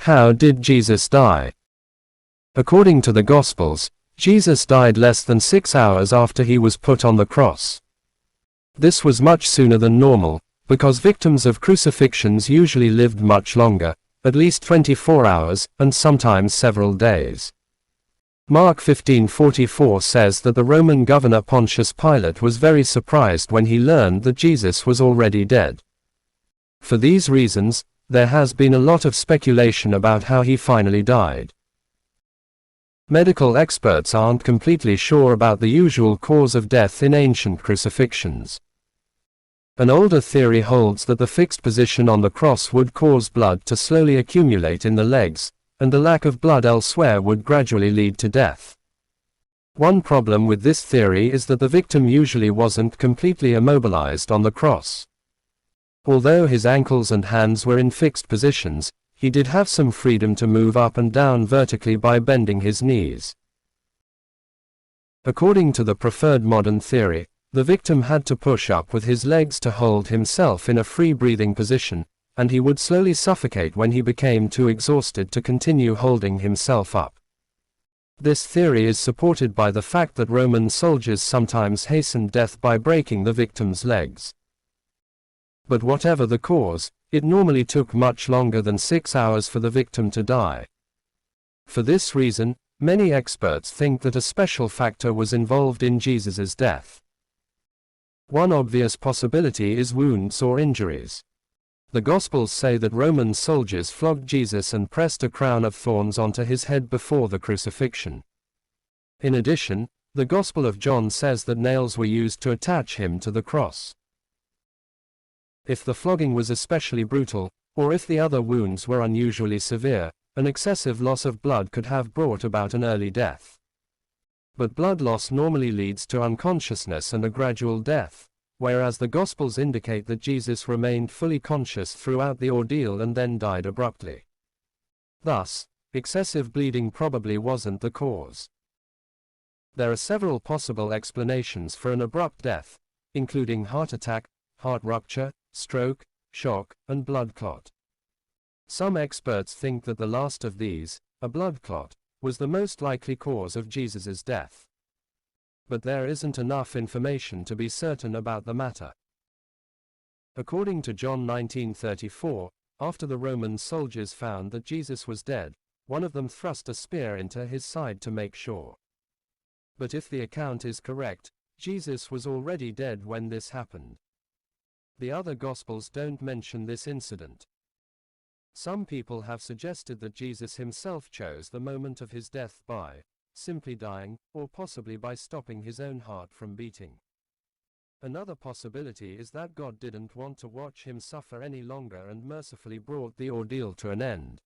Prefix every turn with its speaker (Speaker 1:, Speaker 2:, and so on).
Speaker 1: How did Jesus die? According to the Gospels, Jesus died less than 6 hours after he was put on the cross. This was much sooner than normal, because victims of crucifixions usually lived much longer, at least 24 hours, and sometimes several days. Mark 15:44 says that the Roman governor Pontius Pilate was very surprised when he learned that Jesus was already dead. For these reasons, there has been a lot of speculation about how he finally died. Medical experts aren't completely sure about the usual cause of death in ancient crucifixions. An older theory holds that the fixed position on the cross would cause blood to slowly accumulate in the legs, and the lack of blood elsewhere would gradually lead to death. One problem with this theory is that the victim usually wasn't completely immobilized on the cross. Although his ankles and hands were in fixed positions, he did have some freedom to move up and down vertically by bending his knees. According to the preferred modern theory, the victim had to push up with his legs to hold himself in a free-breathing position, and he would slowly suffocate when he became too exhausted to continue holding himself up. This theory is supported by the fact that Roman soldiers sometimes hastened death by breaking the victim's legs. But whatever the cause, it normally took much longer than 6 hours for the victim to die. For this reason, many experts think that a special factor was involved in Jesus' death. One obvious possibility is wounds or injuries. The Gospels say that Roman soldiers flogged Jesus and pressed a crown of thorns onto his head before the crucifixion. In addition, the Gospel of John says that nails were used to attach him to the cross. If the flogging was especially brutal, or if the other wounds were unusually severe, an excessive loss of blood could have brought about an early death. But blood loss normally leads to unconsciousness and a gradual death, whereas the Gospels indicate that Jesus remained fully conscious throughout the ordeal and then died abruptly. Thus, excessive bleeding probably wasn't the cause. There are several possible explanations for an abrupt death, including heart attack, heart rupture, stroke, shock, and blood clot. Some experts think that the last of these, a blood clot, was the most likely cause of Jesus' death. But there isn't enough information to be certain about the matter. According to John 19:34, after the Roman soldiers found that Jesus was dead, one of them thrust a spear into his side to make sure. But if the account is correct, Jesus was already dead when this happened. The other Gospels don't mention this incident. Some people have suggested that Jesus himself chose the moment of his death by simply dying, or possibly by stopping his own heart from beating. Another possibility is that God didn't want to watch him suffer any longer and mercifully brought the ordeal to an end.